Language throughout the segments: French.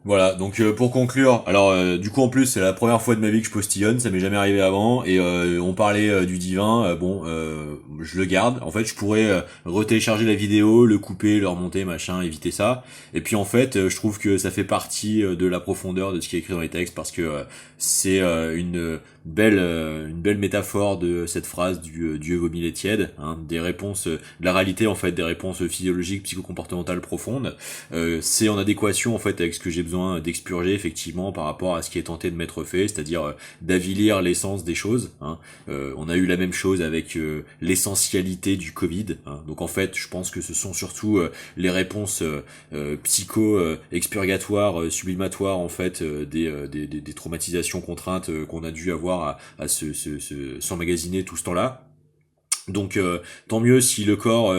Voilà, donc pour conclure, alors du coup en plus c'est la première fois de ma vie que je postillonne, ça m'est jamais arrivé avant, et on parlait du divin, bon, je le garde, en fait je pourrais retélécharger la vidéo, le couper, le remonter, machin, éviter ça, et puis en fait je trouve que ça fait partie de la profondeur de ce qui est écrit dans les textes, parce que c'est une belle métaphore de cette phrase du Dieu vomit les tièdes, hein, des réponses, de la réalité en fait, des réponses physiologiques, psychocomportementales profondes, c'est en adéquation en fait avec ce que j'ai besoin d'expurger effectivement par rapport à ce qui est tenté de m'être fait, c'est-à-dire d'avilir l'essence des choses, hein. On a eu la même chose avec l'essentialité du Covid, hein. Donc en fait je pense que ce sont surtout les réponses psycho expurgatoires, sublimatoires en fait des traumatisations contraintes qu'on a dû avoir à s'emmagasiner tout ce temps-là. Donc tant mieux si le corps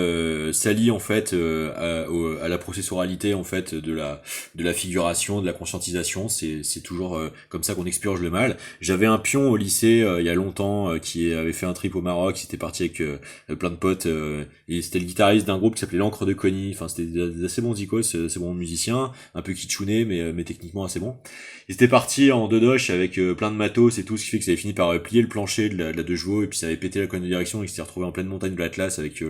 s'allie en fait à la processoralité en fait de la figuration, de la conscientisation. C'est toujours comme ça qu'on expurge le mal. J'avais un pion au lycée il y a longtemps qui avait fait un trip au Maroc. C'était parti avec plein de potes. Et c'était le guitariste d'un groupe qui s'appelait l'Encre de Conny. Enfin c'était des assez bons zikos, assez bons musiciens, un peu kitschouné mais techniquement assez bon. Ils étaient partis en deux doche avec plein de matos et tout, ce qui fait que ça avait fini par plier le plancher de la 2 chevaux et puis ça avait pété la colonne de direction et ils s'étaient retrouvés en pleine montagne de l'Atlas avec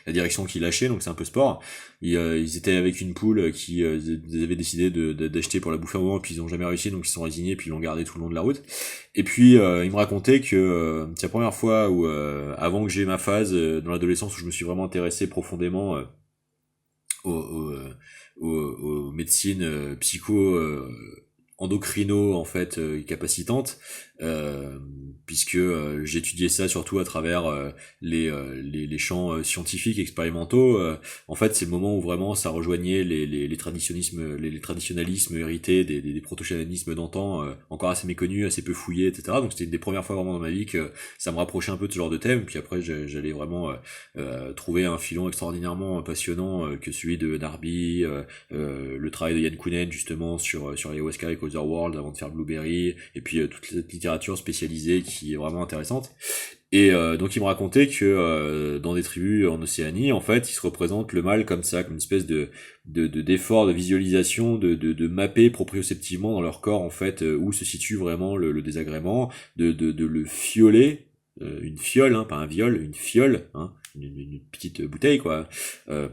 la direction qui lâchait, donc c'est un peu sport. Ils étaient avec une poule qui ils avaient décidé d'acheter pour la bouffer un moment, puis ils ont jamais réussi, donc ils se sont résignés, puis ils l'ont gardé tout le long de la route. Et puis il me racontait que c'est la première fois où, avant que j'ai ma phase dans l'adolescence où je me suis vraiment intéressé profondément aux, aux, aux médecines psycho endocrino en fait capacitantes, puisque j'étudiais ça surtout à travers les champs scientifiques expérimentaux. En fait c'est le moment où vraiment ça rejoignait les traditionnismes, les traditionalismes hérités des proto-chamanismes d'antan, encore assez méconnus, assez peu fouillés, etc. Donc c'était une des premières fois vraiment dans ma vie que ça me rapprochait un peu de ce genre de thème. Puis après j'allais vraiment trouver un filon extraordinairement passionnant que celui de Darby, le travail de Yann Kounen justement sur ayahuasca et Otherworld avant de faire Blueberry, et puis toute cette littérature spécialisée qui est vraiment intéressante. Et donc il me racontait que dans des tribus en Océanie, en fait, ils se représentent le mal comme ça, comme une espèce d'effort de visualisation, de mapper proprioceptivement dans leur corps en fait où se situe vraiment le désagrément, de le fioler, une fiole, hein, pas un viol, une fiole, hein, une petite bouteille quoi. Euh,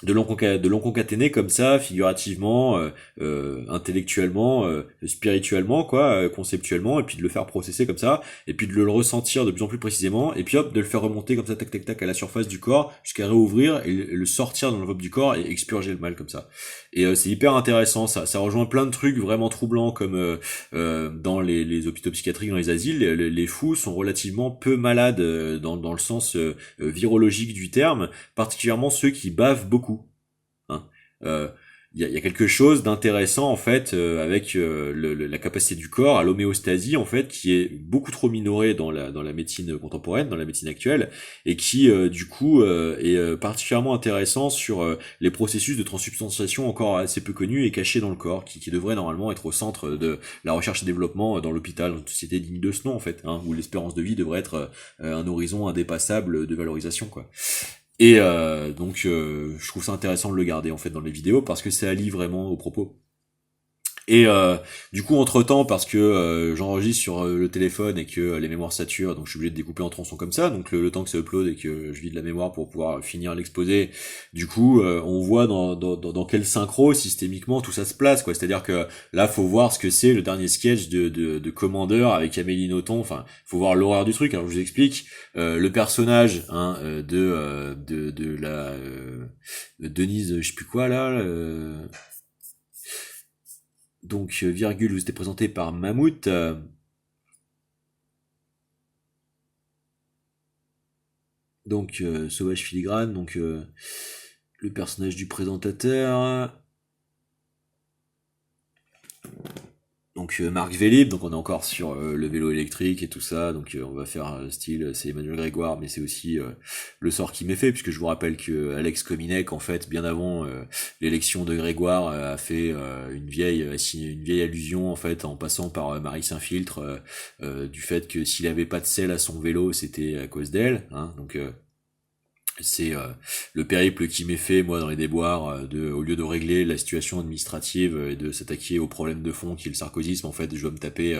de l'on concaténer comme ça, figurativement, intellectuellement, spirituellement, quoi, conceptuellement, et puis de le faire processer comme ça, et puis de le ressentir de plus en plus précisément, et puis hop, de le faire remonter comme ça, tac tac tac, à la surface du corps, jusqu'à réouvrir et le sortir dans l'enveloppe du corps et expurger le mal comme ça. Et c'est hyper intéressant, ça rejoint plein de trucs vraiment troublants comme dans les hôpitaux psychiatriques, dans les asiles, les fous sont relativement peu malades dans le sens virologique du terme, particulièrement ceux qui bavent beaucoup, hein. Euh, il y a quelque chose d'intéressant en fait avec la capacité du corps à l'homéostasie en fait qui est beaucoup trop minorée dans la médecine contemporaine, dans la médecine actuelle, et qui du coup est particulièrement intéressant sur les processus de transsubstantiation encore assez peu connus et cachés dans le corps, qui devraient normalement être au centre de la recherche et développement dans l'hôpital, dans une société digne de ce nom en fait, hein, où l'espérance de vie devrait être un horizon indépassable de valorisation quoi. Et donc je trouve ça intéressant de le garder en fait dans les vidéos parce que ça allie vraiment aux propos. Et du coup entre temps parce que j'enregistre sur le téléphone et que les mémoires saturent, donc je suis obligé de découper en tronçons comme ça, donc le temps que ça upload et que je vide la mémoire pour pouvoir finir l'exposé, du coup on voit dans quel synchro systémiquement tout ça se place quoi. C'est-à-dire que là faut voir ce que c'est le dernier sketch de Commander avec Amélie Nothomb, enfin faut voir l'horreur du truc. Alors je vous explique. Le personnage hein, de la Denise je sais plus quoi là, donc virgule vous était présenté par Mammouth, donc Sauvage Filigrane, donc le personnage du présentateur, donc Marc Vélib, donc on est encore sur le vélo électrique et tout ça, donc on va faire style c'est Emmanuel Grégoire, mais c'est aussi le sort qui m'est fait, puisque je vous rappelle que Alex Kominek, en fait, bien avant l'élection de Grégoire, a fait une vieille allusion en fait en passant par Marie Saint-Filtre, du fait que s'il avait pas de selle à son vélo, c'était à cause d'elle, hein, donc C'est le périple qui m'est fait, moi, dans les déboires, au lieu de régler la situation administrative et de s'attaquer au problème de fond qui est le sarkozysme, en fait, je dois me taper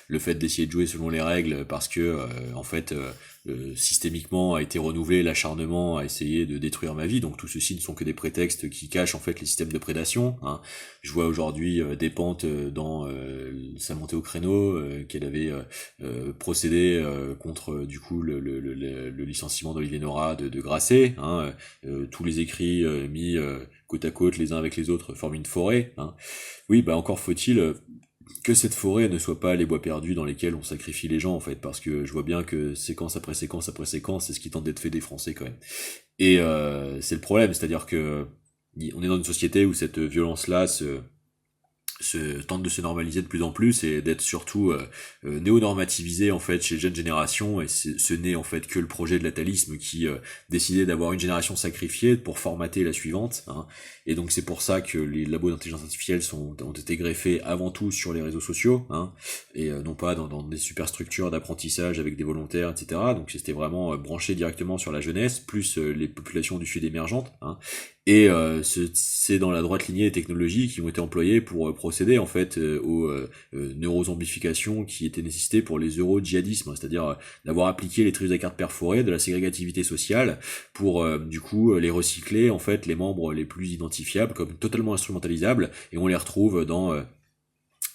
le fait d'essayer de jouer selon les règles parce que, en fait, systémiquement a été renouvelé l'acharnement à essayer de détruire ma vie. Donc tout ceci ne sont que des prétextes qui cachent en fait les systèmes de prédation. Hein. Je vois aujourd'hui des pentes dans sa montée au créneau, qu'elle avait procédé contre du coup le licenciement d'Olivier Nora de Grasset. Hein. Tous les écrits mis côte à côte les uns avec les autres forment une forêt. Hein. Oui, bah encore faut-il que cette forêt ne soit pas les bois perdus dans lesquels on sacrifie les gens en fait, parce que je vois bien que séquence après séquence après séquence, c'est ce qui tente d'être fait des Français quand même. Et c'est le problème, c'est-à-dire que on est dans une société où cette violence-là tente de se normaliser de plus en plus et d'être surtout néo-normativisé en fait chez les jeunes générations, et ce n'est en fait que le projet de l'atalisme qui décidait d'avoir une génération sacrifiée pour formater la suivante, hein. Et donc c'est pour ça que les labos d'intelligence artificielle ont été greffés avant tout sur les réseaux sociaux, hein, et non pas dans des superstructures d'apprentissage avec des volontaires, etc. Donc c'était vraiment branché directement sur la jeunesse plus les populations du sud émergentes, hein. Et c'est dans la droite lignée des technologies qui ont été employées pour procéder en fait aux neurozombifications qui étaient nécessitées pour les euro-djihadismes, c'est-à-dire d'avoir appliqué les trucs à cartes perforées, de la ségrégativité sociale, pour du coup les recycler en fait les membres les plus identifiables comme totalement instrumentalisables, et on les retrouve dans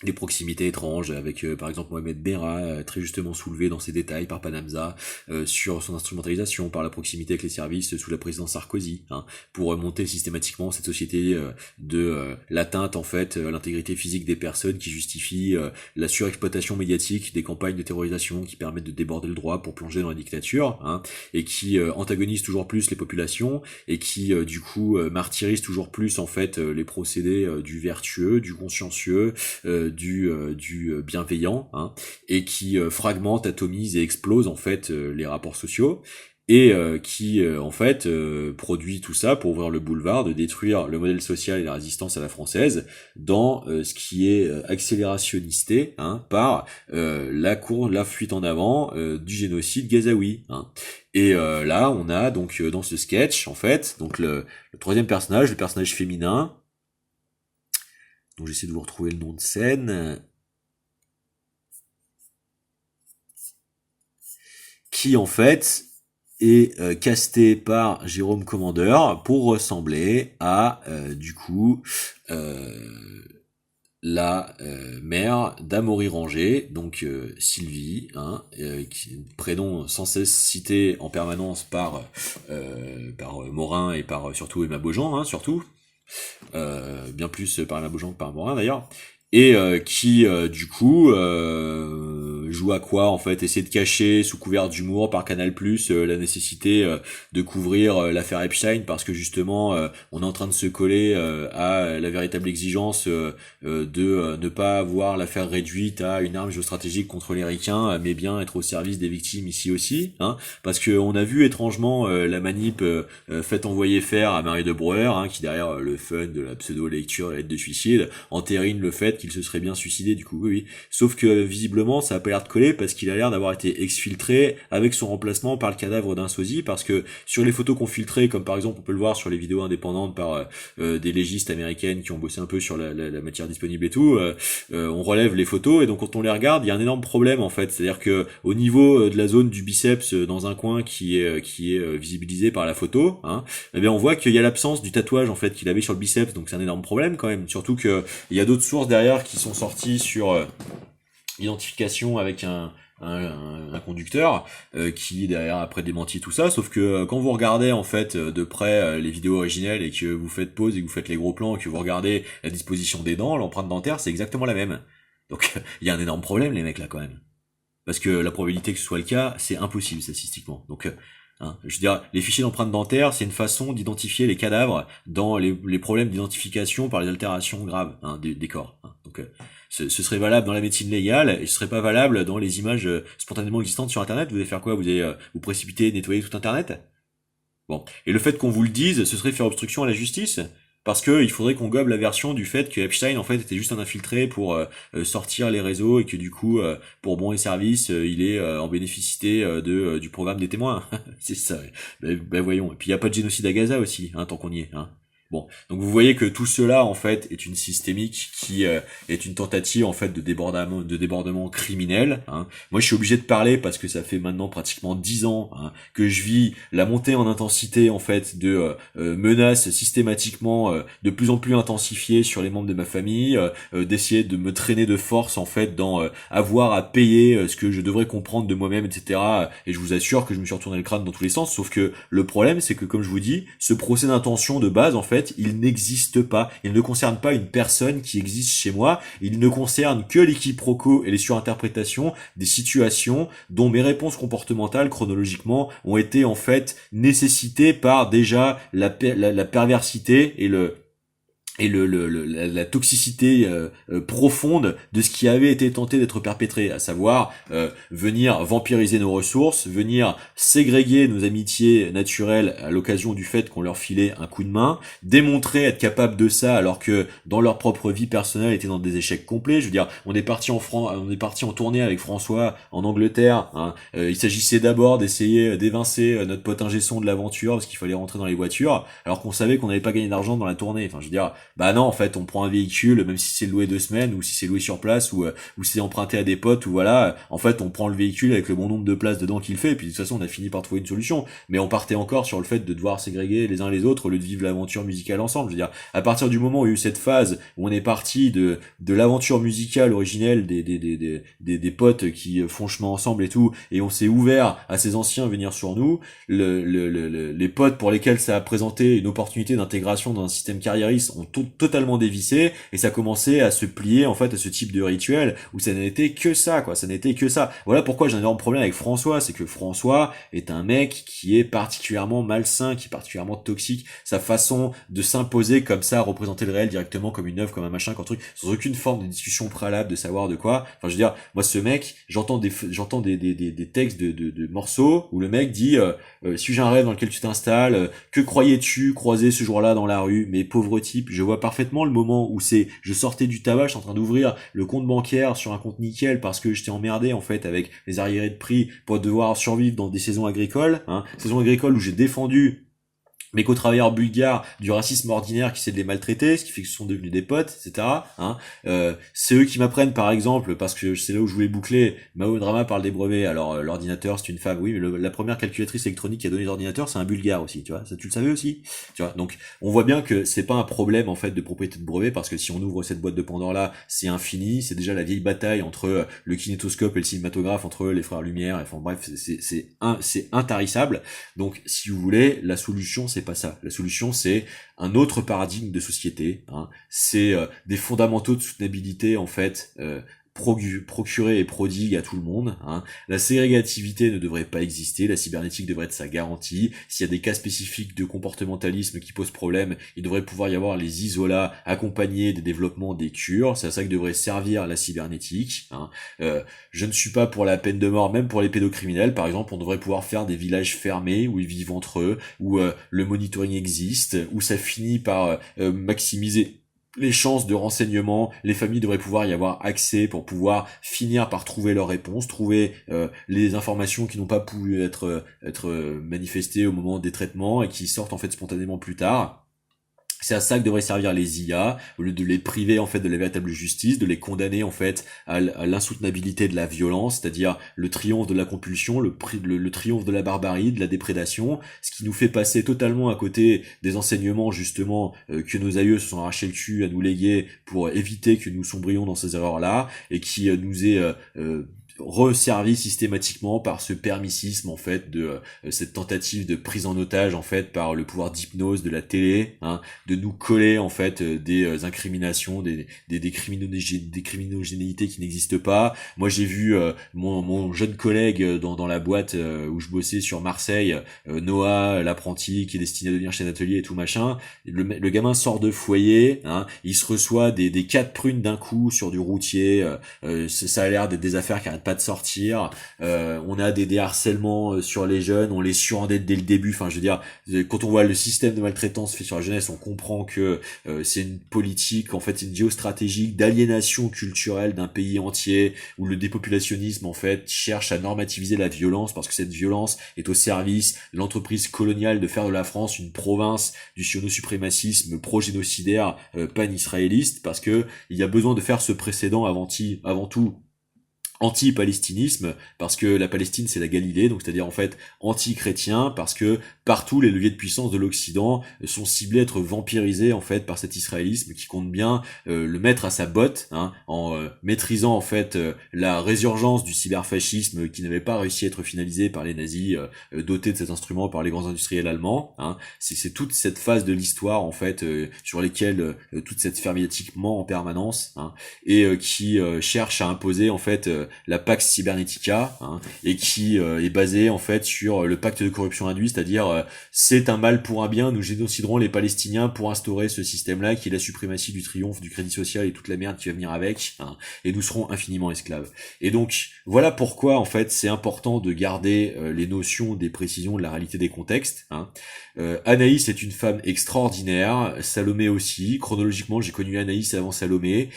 des proximités étranges avec par exemple Mohamed Merah, très justement soulevé dans ses détails par Panamza, sur son instrumentalisation par la proximité avec les services sous la présidence Sarkozy, hein, pour monter systématiquement cette société de l'atteinte en fait à l'intégrité physique des personnes qui justifie la surexploitation médiatique des campagnes de terrorisation qui permettent de déborder le droit pour plonger dans la dictature, hein, et qui antagonise toujours plus les populations et qui du coup martyrise toujours plus en fait les procédés du vertueux, du consciencieux, du bienveillant, hein, et qui fragmente, atomise et explose en fait les rapports sociaux, et qui en fait produit tout ça pour ouvrir le boulevard de détruire le modèle social et la résistance à la française dans ce qui est accélérationnisté, hein, par la fuite en avant du génocide gazaoui, hein. Et là on a donc dans ce sketch en fait donc le troisième personnage, le personnage féminin, donc j'essaie de vous retrouver le nom de scène, qui en fait est casté par Jérôme Commandeur pour ressembler à du coup la mère d'Amaury Ranger, donc Sylvie, hein, prénom sans cesse cité en permanence par Morin et par surtout Emma Beaujean, hein, surtout. Bien plus par Emma Beaujean que par Morin d'ailleurs, et qui du coup joue à quoi en fait, essayer de cacher sous couvert d'humour par Canal+, la nécessité de couvrir l'affaire Epstein, parce que justement on est en train de se coller à la véritable exigence de ne pas avoir l'affaire réduite à une arme géostratégique contre les ricains, mais bien être au service des victimes ici aussi, hein, parce que on a vu étrangement la manip faite envoyer faire à Marie de Breuer, hein, qui derrière le fun de la pseudo-lecture, la lettre de suicide, entérine le fait qu'il se serait bien suicidé du coup, oui. Sauf que visiblement ça a pas l'air de coller, parce qu'il a l'air d'avoir été exfiltré avec son remplacement par le cadavre d'un sosie, parce que sur les photos qu'on filtrait, comme par exemple on peut le voir sur les vidéos indépendantes par des légistes américaines qui ont bossé un peu sur la matière disponible et tout, on relève les photos, et donc quand on les regarde, il y a un énorme problème en fait, c'est-à-dire que au niveau de la zone du biceps dans un coin qui est visibilisé par la photo, hein, eh bien on voit qu'il y a l'absence du tatouage en fait qu'il avait sur le biceps, donc c'est un énorme problème quand même, surtout que il y a d'autres sources derrière qui sont sorties sur identification avec un conducteur qui derrière après démenti tout ça, sauf que quand vous regardez en fait de près les vidéos originelles et que vous faites pause et que vous faites les gros plans et que vous regardez la disposition des dents, l'empreinte dentaire c'est exactement la même. Donc il y a un énorme problème les mecs là quand même, parce que la probabilité que ce soit le cas c'est impossible statistiquement. Donc hein, je veux dire, les fichiers d'empreinte dentaire, c'est une façon d'identifier les cadavres dans les problèmes d'identification par les altérations graves, hein, des corps, hein. Donc ce serait valable dans la médecine légale, et ce serait pas valable dans les images spontanément existantes sur Internet. Vous allez faire quoi? Vous allez vous précipiter, nettoyer tout Internet? Bon. Et le fait qu'on vous le dise, ce serait faire obstruction à la justice? parce que il faudrait qu'on gobe la version du fait que Epstein en fait était juste un infiltré pour sortir les réseaux et que du coup pour bons et services il est en bénéficité du programme des témoins. C'est ça. Ben voyons. Et puis il y a pas de génocide à Gaza aussi, hein, tant qu'on y est. Hein. Bon, donc vous voyez que tout cela en fait est une systémique qui est une tentative en fait de débordement criminel. Hein. Moi, je suis obligé de parler parce que ça fait maintenant pratiquement 10 ans hein, que je vis la montée en intensité en fait de menaces systématiquement de plus en plus intensifiées sur les membres de ma famille, d'essayer de me traîner de force en fait dans avoir à payer ce que je devrais comprendre de moi-même, etc. Et je vous assure que je me suis retourné le crâne dans tous les sens. Sauf que le problème, c'est que comme je vous dis, ce procès d'intention de base en fait il n'existe pas. Il ne concerne pas une personne qui existe chez moi. Il ne concerne que les quiproquos et les surinterprétations des situations dont mes réponses comportementales, chronologiquement, ont été en fait nécessitées par déjà la perversité et la toxicité profonde de ce qui avait été tenté d'être perpétré, à savoir venir vampiriser nos ressources, venir ségréguer nos amitiés naturelles à l'occasion du fait qu'on leur filait un coup de main, démontrer être capable de ça alors que dans leur propre vie personnelle étaient dans des échecs complets. Je veux dire, on est parti en tournée avec François en Angleterre. Hein. Il s'agissait d'abord d'essayer d'évincer notre pote ingé son de l'aventure parce qu'il fallait rentrer dans les voitures, alors qu'on savait qu'on n'avait pas gagné d'argent dans la tournée. Enfin, je veux dire. Bah non, en fait, on prend un véhicule, même si c'est loué 2 semaines, ou si c'est loué sur place, ou c'est emprunté à des potes, ou voilà, en fait, on prend le véhicule avec le bon nombre de places dedans qu'il fait, et puis de toute façon, on a fini par trouver une solution. Mais on partait encore sur le fait de devoir ségréguer les uns les autres, au lieu de vivre l'aventure musicale ensemble. Je veux dire, à partir du moment où il y a eu cette phase, où on est parti de l'aventure musicale originelle des potes qui font chemin ensemble et tout, et on s'est ouvert à ces anciens venir sur nous, les potes pour lesquels ça a présenté une opportunité d'intégration dans un système carriériste ont totalement dévissé, et ça commençait à se plier en fait à ce type de rituel où ça n'était que ça, quoi, ça n'était que ça. Voilà pourquoi j'ai un énorme problème avec François, c'est que François est un mec qui est particulièrement malsain, qui est particulièrement toxique. Sa façon de s'imposer comme ça, représenter le réel directement comme une œuvre, comme un machin, comme un truc, sans aucune forme de discussion préalable, de savoir de quoi. Enfin, je veux dire, moi ce mec, j'entends des textes de morceaux où le mec dit suis-je un rêve dans lequel tu t'installes, que croyais-tu croiser ce jour-là dans la rue, mais pauvre type. Je vois parfaitement le moment où je sortais du tabac, je suis en train d'ouvrir le compte bancaire sur un compte nickel parce que j'étais emmerdé en fait avec les arriérés de prix pour devoir survivre dans des saisons agricoles, hein, saisons agricoles où j'ai défendu mes co-travailleurs bulgares du racisme ordinaire qui essaient de les maltraiter, ce qui fait que ce sont devenus des potes, etc. Hein. C'est eux qui m'apprennent, par exemple, parce que c'est là où je voulais boucler, Mao Drama parle des brevets, alors l'ordinateur c'est une femme, oui, mais la première calculatrice électronique qui a donné l'ordinateur c'est un bulgare aussi, tu vois, ça tu le savais aussi, tu vois. Donc on voit bien que c'est pas un problème en fait de propriété de brevet, parce que si on ouvre cette boîte de Pandore là, c'est infini, c'est déjà la vieille bataille entre le kinétoscope et le cinématographe, entre les frères Lumière, enfin bref, c'est intarissable. Donc si vous voulez, la solution c'est pas ça. La solution, c'est un autre paradigme de société. Hein. C'est des fondamentaux de soutenabilité en fait procurés et prodigues à tout le monde. Hein. La ségrégativité ne devrait pas exister. La cybernétique devrait être sa garantie. S'il y a des cas spécifiques de comportementalisme qui posent problème, il devrait pouvoir y avoir les isolats accompagnés des développements des cures. C'est à ça que devrait servir la cybernétique. Hein. Je ne suis pas pour la peine de mort, même pour les pédocriminels. Par exemple, on devrait pouvoir faire des villages fermés où ils vivent entre eux, où le monitoring existe, où ça finit par maximiser les chances de renseignement. Les familles devraient pouvoir y avoir accès pour pouvoir finir par trouver leurs réponses, trouver les informations qui n'ont pas pu être manifestées au moment des traitements et qui sortent en fait spontanément plus tard. C'est à ça que devraient servir les IA, au lieu de les priver en fait de la véritable justice, de les condamner en fait à l'insoutenabilité de la violence, c'est-à-dire le triomphe de la compulsion, le triomphe de la barbarie, de la déprédation, ce qui nous fait passer totalement à côté des enseignements justement que nos aïeux se sont arrachés le cul à nous léguer pour éviter que nous sombrions dans ces erreurs-là, et qui nous est resservi systématiquement par ce permissisme en fait de cette tentative de prise en otage en fait par le pouvoir d'hypnose de la télé, hein, de nous coller en fait des incriminations, des criminogénéités qui n'existent pas. Moi j'ai vu mon jeune collègue dans la boîte où je bossais sur Marseille, Noah, l'apprenti qui est destiné à devenir chef d'atelier et tout machin. Le gamin sort de foyer, hein, il se reçoit des 4 prunes d'un coup sur du routier. Ça a l'air d'être des affaires qui arrêtent pas de sortir, on a des harcèlements sur les jeunes, on les surendette dès le début, enfin je veux dire, quand on voit le système de maltraitance fait sur la jeunesse, on comprend que c'est une politique, en fait c'est une géostratégique d'aliénation culturelle d'un pays entier, où le dépopulationnisme en fait cherche à normativiser la violence, parce que cette violence est au service de l'entreprise coloniale de faire de la France une province du siono-suprémacisme pro-génocidaire pan-israéliste, parce que il y a besoin de faire ce précédent avant tout anti-palestinisme, parce que la Palestine c'est la Galilée, donc c'est-à-dire en fait anti-chrétien, parce que partout les leviers de puissance de l'Occident sont ciblés à être vampirisés en fait par cet israélisme qui compte bien le mettre à sa botte, hein, en maîtrisant en fait la résurgence du cyberfascisme qui n'avait pas réussi à être finalisé par les nazis, doté de cet instrument par les grands industriels allemands, hein. C'est toute cette phase de l'histoire en fait sur lesquelles toute cette sphère médiatiquement en permanence, hein, et qui cherche à imposer en fait la Pax Cybernetica, hein, et qui est basée en fait sur le pacte de corruption induit, c'est-à-dire c'est un mal pour un bien, nous génociderons les Palestiniens pour instaurer ce système-là qui est la suprématie du triomphe du crédit social et toute la merde qui va venir avec, hein, et nous serons infiniment esclaves. Et donc voilà pourquoi en fait c'est important de garder les notions des précisions de la réalité des contextes, hein. Anaïs est une femme extraordinaire, Salomé aussi. Chronologiquement, j'ai connu Anaïs avant Salomé.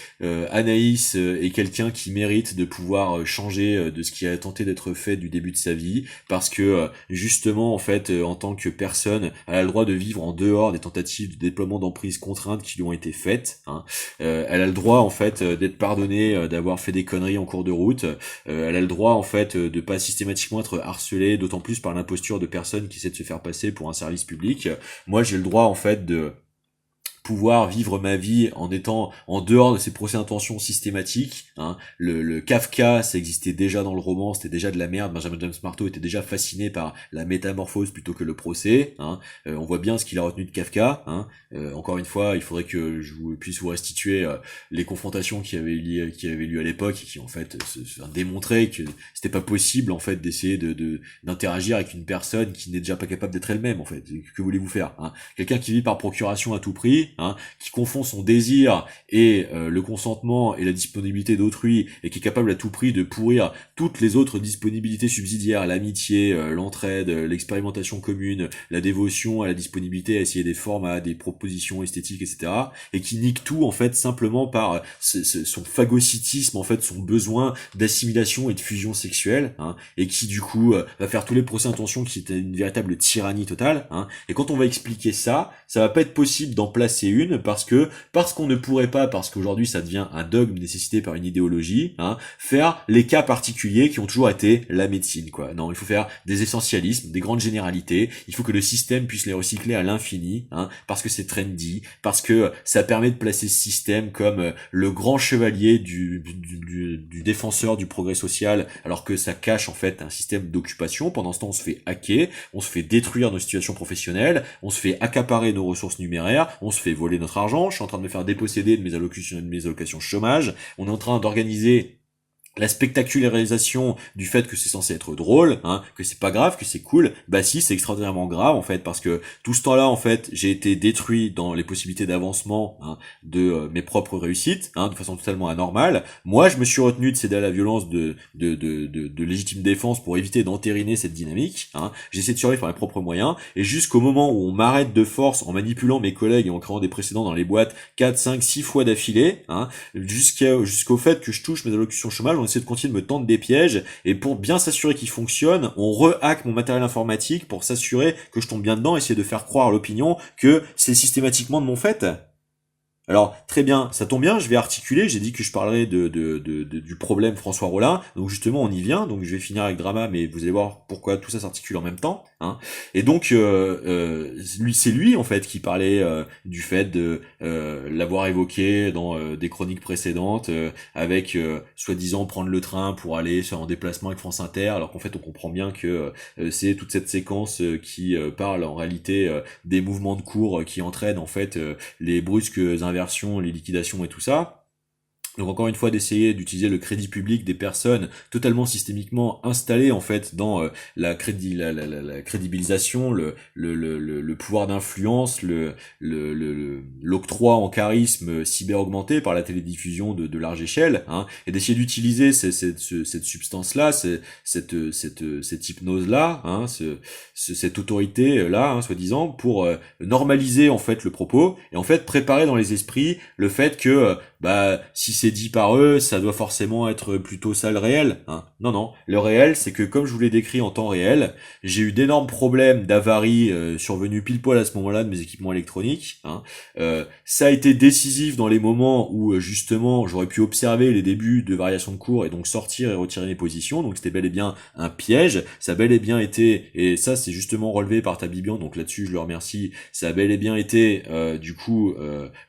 Anaïs est quelqu'un qui mérite de pouvoir changer de ce qui a tenté d'être fait du début de sa vie, parce que justement, en fait, en tant que personne, elle a le droit de vivre en dehors des tentatives de déploiement d'emprise contraintes qui lui ont été faites, hein. Elle a le droit, en fait, d'être pardonnée, d'avoir fait des conneries en cours de route. Elle a le droit, en fait, de pas systématiquement être harcelée, d'autant plus par l'imposture de personnes qui essaient de se faire passer pour un service public. Moi, j'ai le droit en fait de pouvoir vivre ma vie en étant en dehors de ces procès d'intention systématiques, hein. Le Kafka, ça existait déjà dans le roman, c'était déjà de la merde. Benjamin James Marteau était déjà fasciné par la métamorphose plutôt que le procès, hein. On voit bien ce qu'il a retenu de Kafka, hein. Encore une fois, il faudrait que je puisse vous restituer les confrontations qui avaient lieu à l'époque, et qui en fait démontraient que c'était pas possible en fait d'essayer d'interagir avec une personne qui n'est déjà pas capable d'être elle-même en fait. Que voulez-vous faire, hein? Quelqu'un qui vit par procuration à tout prix, hein, qui confond son désir et le consentement et la disponibilité d'autrui, et qui est capable à tout prix de pourrir toutes les autres disponibilités subsidiaires, l'amitié, l'entraide, l'expérimentation commune, la dévotion à la disponibilité à essayer des formats, des propositions esthétiques, etc., et qui nique tout en fait simplement par son phagocytisme, en fait son besoin d'assimilation et de fusion sexuelle, hein, et qui du coup va faire tous les procès d'intention, qui est une véritable tyrannie totale, hein. Et quand on va expliquer ça va pas être possible d'en placer une, parce qu'on ne pourrait pas, parce qu'aujourd'hui ça devient un dogme nécessité par une idéologie, hein, faire les cas particuliers qui ont toujours été la médecine, quoi. Non, il faut faire des essentialismes, des grandes généralités, il faut que le système puisse les recycler à l'infini, hein, parce que c'est trendy, parce que ça permet de placer ce système comme le grand chevalier du défenseur du progrès social, alors que ça cache en fait un système d'occupation. Pendant ce temps, on se fait hacker, on se fait détruire nos situations professionnelles, on se fait accaparer nos ressources numéraires, on se fait voler notre argent, je suis en train de me faire déposséder de mes allocations chômage, on est en train d'organiser la spectacularisation du fait que c'est censé être drôle, hein, que c'est pas grave, que c'est cool. Bah si, c'est extraordinairement grave en fait, parce que tout ce temps-là en fait, j'ai été détruit dans les possibilités d'avancement, hein, de mes propres réussites, hein, de façon totalement anormale. Moi, je me suis retenu de céder à la violence de légitime défense pour éviter d'entériner cette dynamique, hein. J'essaie de survivre par mes propres moyens, et jusqu'au moment où on m'arrête de force en manipulant mes collègues et en créant des précédents dans les boîtes 4, 5, 6 fois d'affilée, hein, jusqu'au fait que je touche mes allocations chômage, on essaie de continuer de me tendre des pièges, et pour bien s'assurer qu'ils fonctionnent, on re-hack mon matériel informatique pour s'assurer que je tombe bien dedans, essayer de faire croire à l'opinion que c'est systématiquement de mon fait. Alors, très bien, ça tombe bien, je vais articuler, j'ai dit que je parlerais du problème François Rollin, donc justement on y vient, donc je vais finir avec Drama, mais vous allez voir pourquoi tout ça s'articule en même temps, hein. Et donc, c'est lui en fait qui parlait du fait de l'avoir évoqué dans des chroniques précédentes, avec soi-disant prendre le train pour aller en déplacement avec France Inter, alors qu'en fait on comprend bien que c'est toute cette séquence qui parle en réalité des mouvements de cours qui entraînent en fait les brusques inversions, les liquidations et tout ça. Donc encore une fois d'essayer d'utiliser le crédit public des personnes totalement systémiquement installées en fait dans la crédibilisation, le pouvoir d'influence, l'octroi en charisme cyber augmenté par la télédiffusion de large échelle, hein, et d'essayer d'utiliser cette substance-là, cette hypnose-là, hein, cette autorité-là, hein, soi-disant, pour normaliser en fait le propos et en fait préparer dans les esprits le fait que si c'est dit par eux, ça doit forcément être plutôt ça le réel, hein. Non, non. Le réel, c'est que comme je vous l'ai décrit en temps réel, j'ai eu d'énormes problèmes d'avarie survenus pile poil à ce moment-là de mes équipements électroniques, hein. Ça a été décisif dans les moments où justement j'aurais pu observer les débuts de variation de cours et donc sortir et retirer mes positions. Donc c'était bel et bien un piège. Ça a bel et bien été, et ça c'est justement relevé par Tabibian, donc là-dessus je le remercie, ça a bel et bien été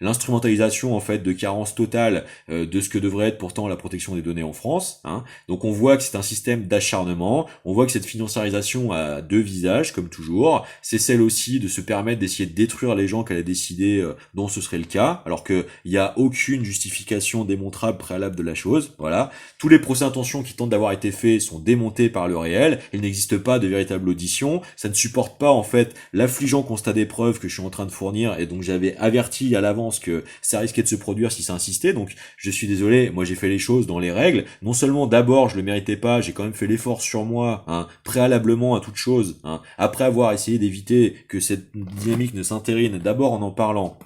l'instrumentalisation en fait de carences totale de ce que devrait être pourtant la protection des données en France, hein. Donc on voit que c'est un système d'acharnement, on voit que cette financiarisation a deux visages comme toujours, c'est celle aussi de se permettre d'essayer de détruire les gens qu'elle a décidé dont ce serait le cas, alors qu'il n'y a aucune justification démontrable préalable de la chose, voilà. Tous les procès d'intention qui tentent d'avoir été faits sont démontés par le réel, il n'existe pas de véritable audition, ça ne supporte pas en fait l'affligeant constat des preuves que je suis en train de fournir, et donc j'avais averti à l'avance que ça risquait de se produire si ça insistait, donc je suis désolé, moi j'ai fait les choses dans les règles, non seulement d'abord je le méritais pas, j'ai quand même fait l'effort sur moi, hein, préalablement à toute chose, hein, après avoir essayé d'éviter que cette dynamique ne s'intérine, d'abord en parlant,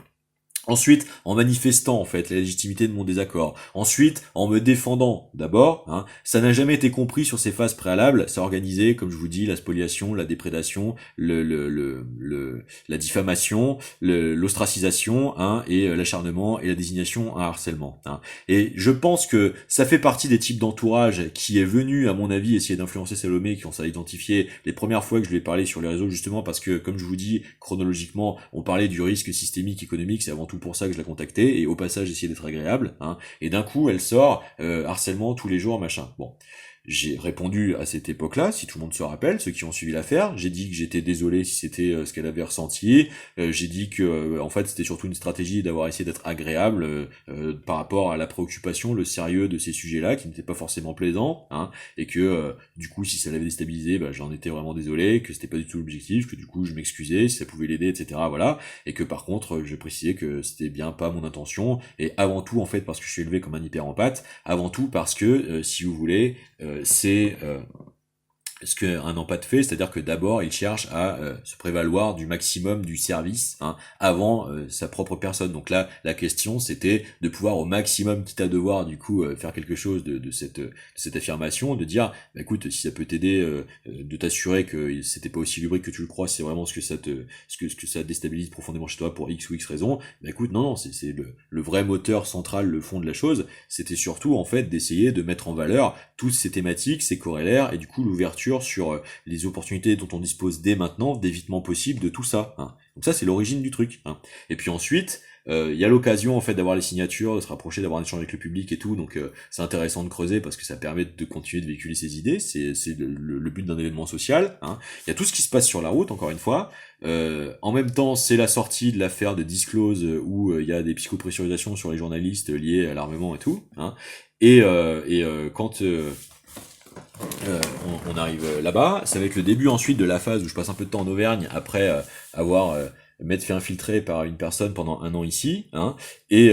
ensuite, en manifestant en fait la légitimité de mon désaccord. Ensuite, en me défendant d'abord. Hein, ça n'a jamais été compris sur ces phases préalables. Ça a organisé, comme je vous dis, la spoliation, la déprédation, la diffamation, l'ostracisation, hein, et l'acharnement et la désignation à harcèlement. Hein. Et je pense que ça fait partie des types d'entourage qui est venu, à mon avis, essayer d'influencer Salomé, qui ont ça identifié les premières fois que je lui ai parlé sur les réseaux, justement parce que, comme je vous dis, chronologiquement, on parlait du risque systémique économique, c'est avant tout pour ça que je l'ai contactée, et au passage essayer d'être agréable, hein, et d'un coup elle sort harcèlement tous les jours, machin. Bon. J'ai répondu à cette époque-là, si tout le monde se rappelle, ceux qui ont suivi l'affaire. J'ai dit que j'étais désolé si c'était ce qu'elle avait ressenti. J'ai dit que, en fait, c'était surtout une stratégie d'avoir essayé d'être agréable par rapport à la préoccupation, le sérieux de ces sujets-là, qui n'étaient pas forcément plaisants, hein, et que, du coup, si ça l'avait déstabilisé, j'en étais vraiment désolé, que c'était pas du tout l'objectif, que du coup, je m'excusais, si ça pouvait l'aider, etc., voilà. Et que par contre, je précisais que c'était bien pas mon intention, et avant tout, en fait, parce que je suis élevé comme un hyper-empathe, avant tout parce que, si vous voulez, c'est ce qu'un empathe fait, c'est-à-dire que d'abord il cherche à se prévaloir du maximum du service, hein, avant sa propre personne. Donc là, la question c'était de pouvoir au maximum, quitte à devoir du coup faire quelque chose de cette affirmation, de dire, écoute, si ça peut t'aider, de t'assurer que c'était pas aussi lubrique que tu le crois, c'est vraiment ce que ça déstabilise profondément chez toi pour X ou X raison. Écoute, non, c'est le vrai moteur central, le fond de la chose. C'était surtout en fait d'essayer de mettre en valeur toutes ces thématiques, ces corrélaires, et du coup l'ouverture sur les opportunités dont on dispose dès maintenant, d'évitement possible de tout ça, hein. Donc ça c'est l'origine du truc, hein. Et puis ensuite, il y a l'occasion en fait d'avoir les signatures, de se rapprocher, d'avoir un échange avec le public et tout, donc c'est intéressant de creuser parce que ça permet de continuer de véhiculer ses idées, c'est le but d'un événement social, hein. Il y a tout ce qui se passe sur la route, encore une fois. En même temps, c'est la sortie de l'affaire de Disclose où il y a des psychopressurisations sur les journalistes liées à l'armement et tout, hein. Quand on arrive là-bas, ça va être le début ensuite de la phase où je passe un peu de temps en Auvergne après avoir m'être fait infiltrer par une personne pendant 1 an ici, hein, et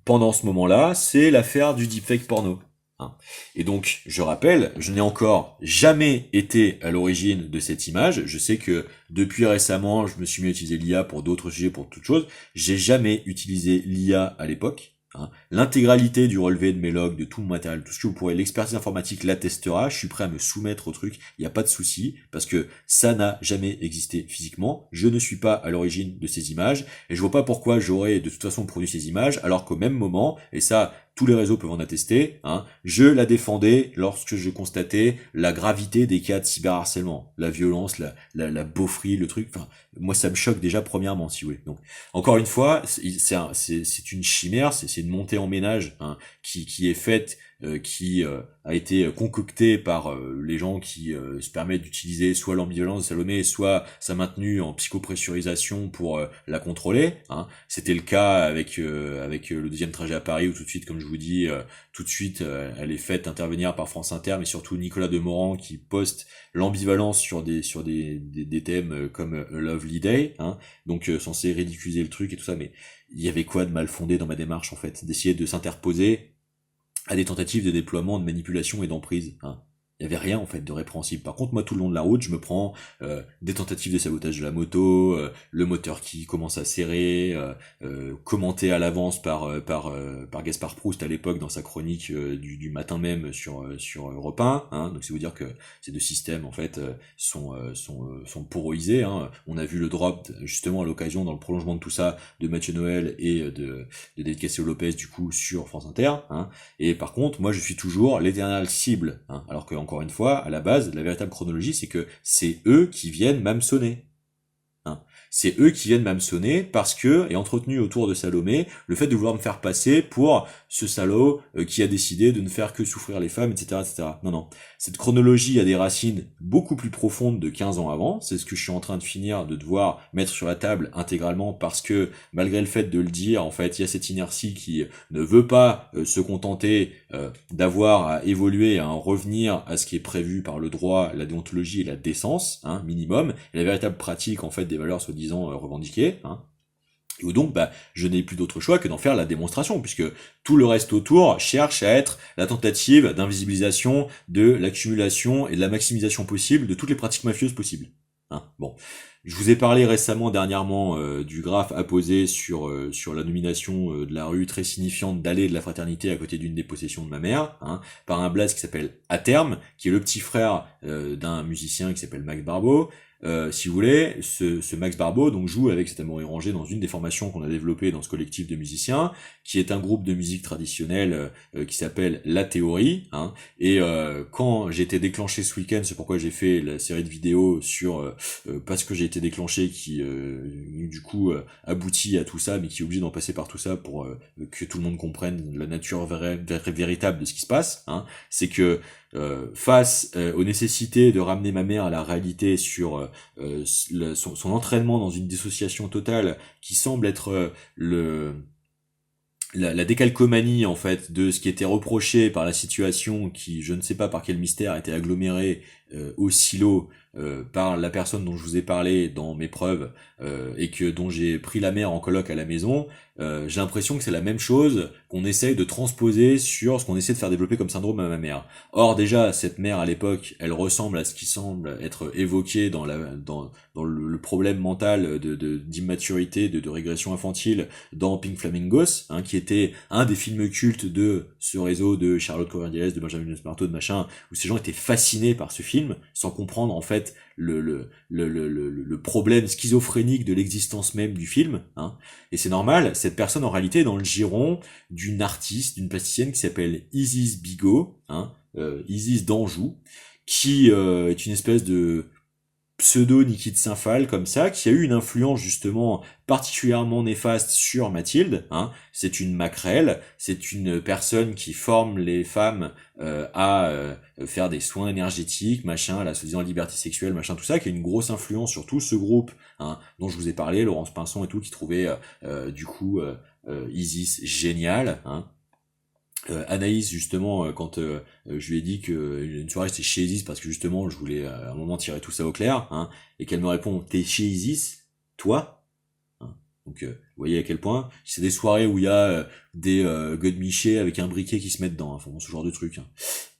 pendant ce moment-là, c'est l'affaire du deepfake porno, hein. Et donc, je rappelle, je n'ai encore jamais été à l'origine de cette image. Je sais que depuis récemment, je me suis mis à utiliser l'IA pour d'autres sujets, pour toutes choses. J'ai jamais utilisé l'IA à l'époque. Hein. L'intégralité du relevé de mes logs, de tout mon matériel, tout ce que vous pourrez, l'expertise informatique l'attestera, je suis prêt à me soumettre au truc, il n'y a pas de souci, parce que ça n'a jamais existé physiquement, je ne suis pas à l'origine de ces images, et je vois pas pourquoi j'aurais de toute façon produit ces images, alors qu'au même moment, et ça, tous les réseaux peuvent en attester, hein, je la défendais lorsque je constatais la gravité des cas de cyberharcèlement, la violence, la beaufrie, le truc, enfin, moi ça me choque déjà premièrement, si vous voulez. Donc, encore une fois, c'est une chimère, c'est une montée en ménage, hein, qui est faite qui a été concocté par les gens qui se permettent d'utiliser soit l'ambivalence de Salomé, soit sa maintenue en psychopressurisation pour la contrôler. Hein. C'était le cas avec le deuxième trajet à Paris, où tout de suite, comme je vous dis, tout de suite, elle est faite intervenir par France Inter, mais surtout Nicolas Demorand qui poste l'ambivalence sur des thèmes comme A Lovely Day, hein, donc censé ridiculiser le truc et tout ça, mais il y avait quoi de mal fondé dans ma démarche en fait, d'essayer de s'interposer à des tentatives de déploiement, de manipulation et d'emprise, hein. Il y avait rien en fait de répréhensible. Par contre, moi tout le long de la route, je me prends des tentatives de sabotage de la moto, le moteur qui commence à serrer, commenté à l'avance par Gaspard Proust à l'époque dans sa chronique du matin même sur Europe 1, hein. Donc c'est vous dire que ces deux systèmes en fait sont poroisés, hein. On a vu le drop justement à l'occasion dans le prolongement de tout ça de Mathieu Noël et de David Cassio-Lopez du coup sur France Inter, hein. Et par contre, moi je suis toujours l'éternelle cible, hein, alors que encore une fois, à la base, la véritable chronologie, c'est que c'est eux qui viennent m'hameçonner. Hein. C'est eux qui viennent m'hameçonner parce que est entretenu autour de Salomé le fait de vouloir me faire passer pour ce salaud qui a décidé de ne faire que souffrir les femmes, etc., etc. Non, non. Cette chronologie a des racines beaucoup plus profondes de 15 ans avant. C'est ce que je suis en train de finir de devoir mettre sur la table intégralement parce que, malgré le fait de le dire, en fait, il y a cette inertie qui ne veut pas se contenter d'avoir à évoluer, à en revenir à ce qui est prévu par le droit, la déontologie et la décence, hein, minimum, et la véritable pratique, en fait, des valeurs soi-disant revendiquées, hein. Et où donc, je n'ai plus d'autre choix que d'en faire la démonstration, puisque tout le reste autour cherche à être la tentative d'invisibilisation de l'accumulation et de la maximisation possible de toutes les pratiques mafieuses possibles. Hein, bon. Je vous ai parlé récemment, dernièrement, du graphe apposé sur la nomination de la rue très signifiante d'Allée de la Fraternité à côté d'une des possessions de ma mère, hein, par un blaze qui s'appelle À Terme, qui est le petit frère d'un musicien qui s'appelle Max Barbeau. Si vous voulez, ce Max Barbeau donc joue avec cet Amaury Rangé dans une des formations qu'on a développées dans ce collectif de musiciens, qui est un groupe de musique traditionnelle qui s'appelle La Théorie, hein. Et quand j'ai été déclenché ce week-end, c'est pourquoi j'ai fait la série de vidéos sur parce que j'ai été déclenché, qui du coup aboutit à tout ça, mais qui est obligé d'en passer par tout ça pour que tout le monde comprenne la nature véritable de ce qui se passe, hein. C'est que face aux nécessités de ramener ma mère à la réalité sur son entraînement dans une dissociation totale qui semble être la décalcomanie en fait de ce qui était reproché par la situation qui, je ne sais pas par quel mystère, a été aggloméré au silo par la personne dont je vous ai parlé dans mes preuves et dont j'ai pris la mère en coloc à la maison. J'ai l'impression que c'est la même chose qu'on essaye de transposer sur ce qu'on essaie de faire développer comme syndrome à ma mère. Or déjà, cette mère à l'époque, elle ressemble à ce qui semble être évoqué dans le problème mental d'immaturité, de régression infantile dans Pink Flamingos, hein, qui était un des films cultes de ce réseau de Charlotte Cordiales, de Benjamin Marteau, de machin, où ces gens étaient fascinés par ce film, sans comprendre en fait le problème schizophrénique de l'existence même du film, hein. Et c'est normal, cette personne en réalité est dans le giron d'une artiste, d'une plasticienne qui s'appelle Isis Bigot, hein, Isis d'Anjou, qui est une espèce de pseudo Niki de Saint-Phal comme ça, qui a eu une influence justement particulièrement néfaste sur Mathilde, hein. C'est une maquerelle, c'est une personne qui forme les femmes à faire des soins énergétiques, machin, la soi-disant liberté sexuelle, machin, tout ça, qui a une grosse influence sur tout ce groupe, hein, dont je vous ai parlé, Laurence Pinson et tout, qui trouvait du coup Isis génial, hein. Anaïs justement quand je lui ai dit que une soirée c'était chez Isis parce que justement je voulais à un moment tirer tout ça au clair, hein, et qu'elle me répond t'es chez Isis toi, hein. Donc vous voyez à quel point c'est des soirées où il y a des godemichés avec un briquet qui se met dedans, hein, enfin, ce genre de truc, hein.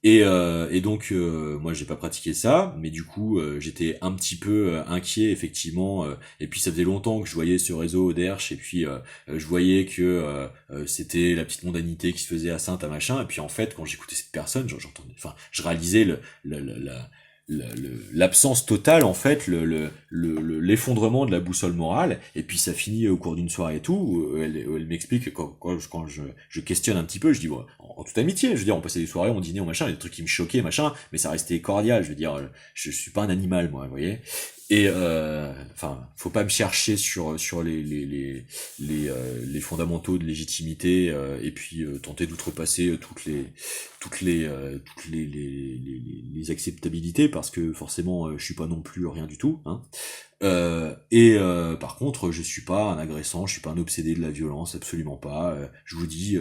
Et donc moi j'ai pas pratiqué ça, mais du coup j'étais un petit peu inquiet effectivement, et puis ça faisait longtemps que je voyais ce réseau d'Hersch, et puis je voyais que c'était la petite mondanité qui se faisait à Sainte à machin, et puis en fait quand j'écoutais cette personne, j'entendais, enfin je réalisais l'absence totale en fait, l'effondrement de la boussole morale, et puis ça finit au cours d'une soirée et tout où elle m'explique quand je questionne un petit peu, je dis bon, en toute amitié, je veux dire on passait des soirées, on dînait, on machin, il y a des trucs qui me choquaient machin, mais ça restait cordial, je veux dire je suis pas un animal moi, vous voyez. Et enfin, faut pas me chercher sur les fondamentaux de légitimité, et puis tenter d'outrepasser les acceptabilités, parce que forcément je suis pas non plus rien du tout, hein. Par contre, je suis pas un agressant, je suis pas un obsédé de la violence, absolument pas. Je vous dis,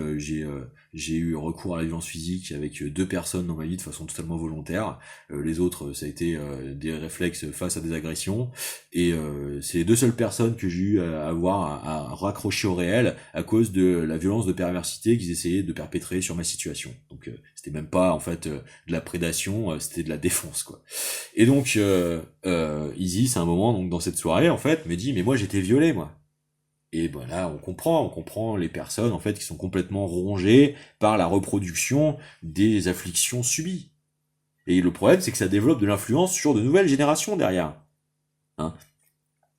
j'ai eu recours à la violence physique avec deux personnes dans ma vie de façon totalement volontaire. Les autres, ça a été des réflexes face à des agressions. C'est les deux seules personnes que j'ai eu à avoir à raccrocher au réel à cause de la violence de perversité qu'ils essayaient de perpétrer sur ma situation. Donc c'était même pas en fait de la prédation, c'était de la défense, quoi. Et donc Izzy, c'est un moment donc dans cette soirée en fait me dit mais moi j'étais violé, moi. Et ben là on comprend les personnes en fait qui sont complètement rongées par la reproduction des afflictions subies. Et le problème c'est que ça développe de l'influence sur de nouvelles générations derrière, hein.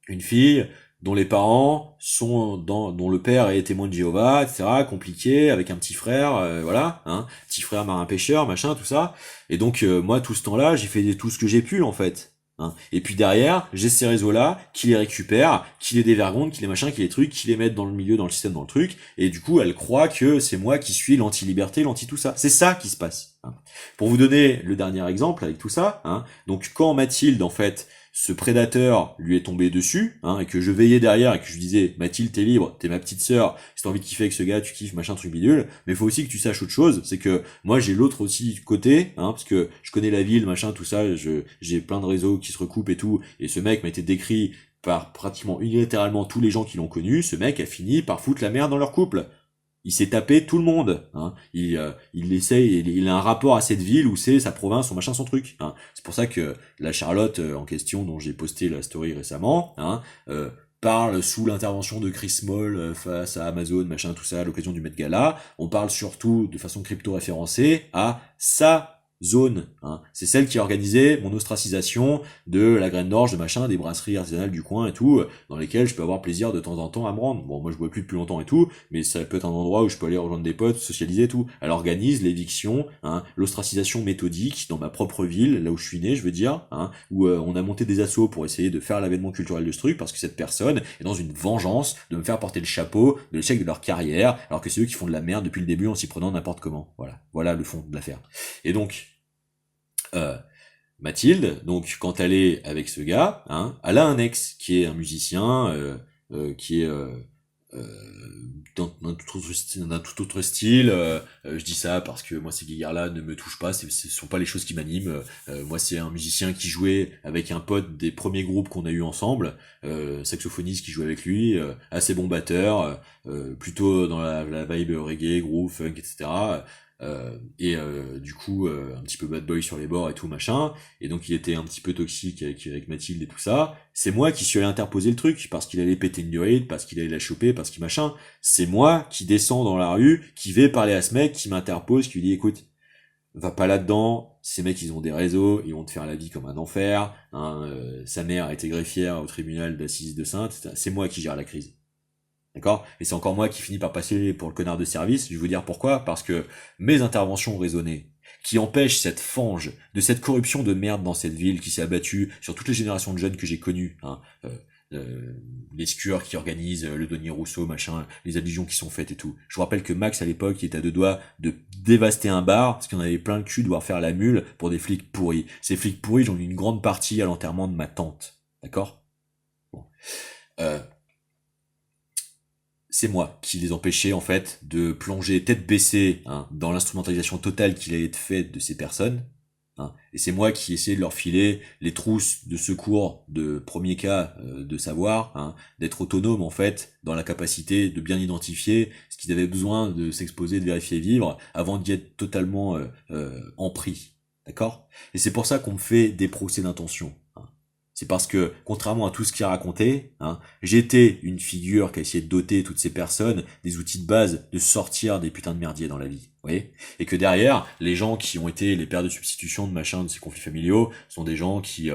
Une fille dont les parents dont le père est témoin de Jéhovah, etc., compliqué, avec un petit frère, voilà, hein, petit frère marin pêcheur, machin, tout ça. Et donc moi tout ce temps-là, j'ai fait tout ce que j'ai pu en fait, hein. Et puis derrière, j'ai ces réseaux-là qui les récupèrent, qui les dévergondent, qui les machins, qui les trucs, qui les mettent dans le milieu, dans le système, dans le truc. Et du coup, elle croit que c'est moi qui suis l'anti-liberté, l'anti-tout ça. C'est ça qui se passe, hein. Pour vous donner le dernier exemple avec tout ça, hein, donc quand Mathilde en fait ce prédateur lui est tombé dessus, hein, et que je veillais derrière et que je disais Mathilde t'es libre, t'es ma petite sœur, si t'as envie de kiffer avec ce gars, tu kiffes, machin, truc bidule, mais il faut aussi que tu saches autre chose, c'est que moi j'ai l'autre aussi côté, hein, parce que je connais la ville, machin, tout ça, j'ai plein de réseaux qui se recoupent et tout, et ce mec m'a été décrit par pratiquement unilatéralement tous les gens qui l'ont connu, ce mec a fini par foutre la merde dans leur couple. Il s'est tapé tout le monde, hein. Il essaye, il a un rapport à cette ville où c'est sa province, son machin, son truc, hein. C'est pour ça que la Charlotte en question, dont j'ai posté la story récemment, hein, parle sous l'intervention de Chris Small face à Amazon, machin, tout ça, à l'occasion du Met Gala. On parle surtout de façon crypto-référencée à sa zone, hein. C'est celle qui a organisé mon ostracisation de la Graine d'Orge, de machin, des brasseries artisanales du coin et tout, dans lesquelles je peux avoir plaisir de temps en temps à me rendre. Bon, moi je bois plus depuis longtemps et tout, mais ça peut être un endroit où je peux aller rejoindre des potes, socialiser et tout. Elle organise l'éviction, hein, l'ostracisation méthodique dans ma propre ville, là où je suis né, je veux dire, hein, où on a monté des assos pour essayer de faire l'avènement culturel de ce truc, parce que cette personne est dans une vengeance de me faire porter le chapeau de l'échec de leur carrière, alors que c'est eux qui font de la merde depuis le début en s'y prenant n'importe comment. Voilà le fond de l'affaire. Et donc Mathilde, donc quand elle est avec ce gars, hein, elle a un ex qui est un musicien, qui est dans un tout autre style. Je dis ça parce que moi ces guéguerres-là ne me touchent pas, ce sont pas les choses qui m'animent. Moi c'est un musicien qui jouait avec un pote des premiers groupes qu'on a eu ensemble, saxophoniste qui jouait avec lui, assez bon batteur, plutôt dans la vibe reggae, groove, funk, etc. Du coup un petit peu bad boy sur les bords et tout machin, et donc il était un petit peu toxique avec Mathilde et tout ça. C'est moi qui suis allé interposer le truc parce qu'il allait péter une durite, parce qu'il allait la choper, parce qu'il machin. C'est moi qui descends dans la rue, qui vais parler à ce mec, qui m'interpose, qui lui dit écoute, va pas là-dedans, ces mecs ils ont des réseaux, ils vont te faire la vie comme un enfer, hein, sa mère a été greffière au tribunal d'assises de Saintes, etc. C'est moi qui gère la crise. D'accord? Et c'est encore moi qui finis par passer pour le connard de service. Je vais vous dire pourquoi. Parce que mes interventions raisonnées, qui empêchent cette fange, de cette corruption de merde dans cette ville qui s'est abattue sur toutes les générations de jeunes que j'ai connues, hein, les scurs qui organisent le Denis Rousseau, machin, les allusions qui sont faites et tout. Je vous rappelle que Max, à l'époque, il était à deux doigts de dévaster un bar, parce qu'on avait plein le cul de devoir faire la mule pour des flics pourris. Ces flics pourris, j'en ai eu une grande partie à l'enterrement de ma tante. D'accord? Bon. C'est moi qui les empêchais en fait de plonger tête baissée, hein, dans l'instrumentalisation totale qui allait être faite de ces personnes, hein, et c'est moi qui essayais de leur filer les trousses de secours de premier cas, de savoir, hein, d'être autonome en fait dans la capacité de bien identifier ce qu'ils avaient besoin de s'exposer, de vérifier, vivre avant d'y être totalement empris, d'accord? Et c'est pour ça qu'on me fait des procès d'intention, hein. C'est parce que, contrairement à tout ce qui est raconté, hein, j'étais une figure qui a essayé de doter toutes ces personnes des outils de base de sortir des putains de merdiers dans la vie. Vous voyez? Et que derrière, les gens qui ont été les pères de substitution de machin de ces conflits familiaux sont des gens qui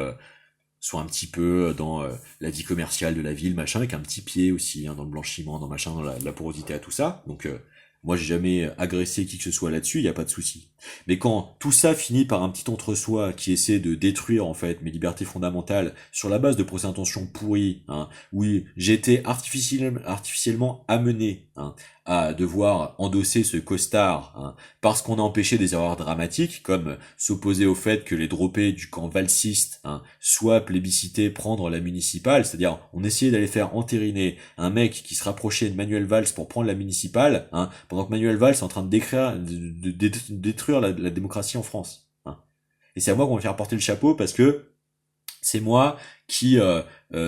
sont un petit peu dans la vie commerciale de la ville, machin, avec un petit pied aussi, hein, dans le blanchiment, dans machin, dans la porosité à tout ça. Donc moi j'ai jamais agressé qui que ce soit là-dessus, il y a pas de souci. Mais quand tout ça finit par un petit entre-soi qui essaie de détruire en fait mes libertés fondamentales sur la base de procès d'intention pourris, hein, oui, j'ai été artificiellement amené, hein, à devoir endosser ce costard, hein, parce qu'on a empêché des erreurs dramatiques, comme s'opposer au fait que les droppés du camp valsiste, hein, soient plébiscités prendre la municipale, c'est-à-dire on essayait d'aller faire entériner un mec qui se rapprochait de Manuel Valls pour prendre la municipale, hein, pendant que Manuel Valls est en train de détruire la démocratie en France. Hein. Et c'est à moi qu'on va faire porter le chapeau parce que c'est moi qui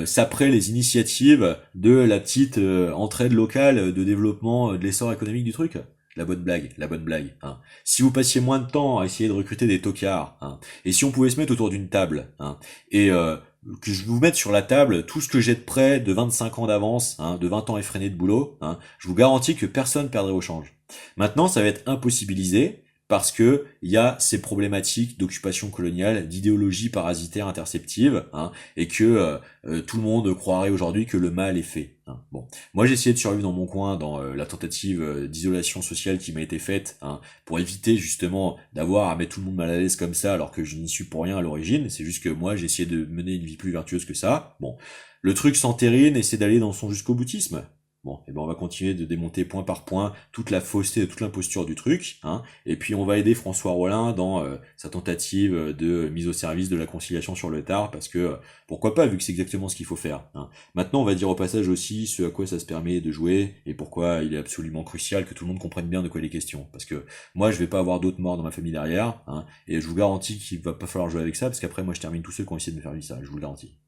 saperai les initiatives de la petite entraide locale de développement de l'essor économique du truc. La bonne blague, la bonne blague. Hein. Si vous passiez moins de temps à essayer de recruter des tocards, hein, et si on pouvait se mettre autour d'une table, hein, et que je vous mette sur la table tout ce que j'ai de près de 25 ans d'avance, hein, de 20 ans effrénés de boulot, hein, je vous garantis que personne perdrait au change. Maintenant, ça va être impossibilisé, parce que il y a ces problématiques d'occupation coloniale, d'idéologie parasitaire interceptive, hein, et que tout le monde croirait aujourd'hui que le mal est fait. Hein. Bon, moi j'ai essayé de survivre dans mon coin dans la tentative d'isolation sociale qui m'a été faite, hein, pour éviter justement d'avoir à mettre tout le monde mal à l'aise comme ça, alors que je n'y suis pour rien à l'origine. C'est juste que moi j'ai essayé de mener une vie plus vertueuse que ça. Bon, le truc s'entérine et c'est d'aller dans son jusqu'au boutisme. Bon, et ben on va continuer de démonter point par point toute la fausseté et toute l'imposture du truc, hein, et puis on va aider François Rollin dans sa tentative de mise au service de la conciliation sur le tard, parce que pourquoi pas, vu que c'est exactement ce qu'il faut faire. Hein. Maintenant, on va dire au passage aussi ce à quoi ça se permet de jouer, et pourquoi il est absolument crucial que tout le monde comprenne bien de quoi il est question, parce que moi je vais pas avoir d'autres morts dans ma famille derrière, hein, et je vous garantis qu'il va pas falloir jouer avec ça, parce qu'après moi je termine tous ceux qui ont essayé de me faire vivre ça, je vous le garantis.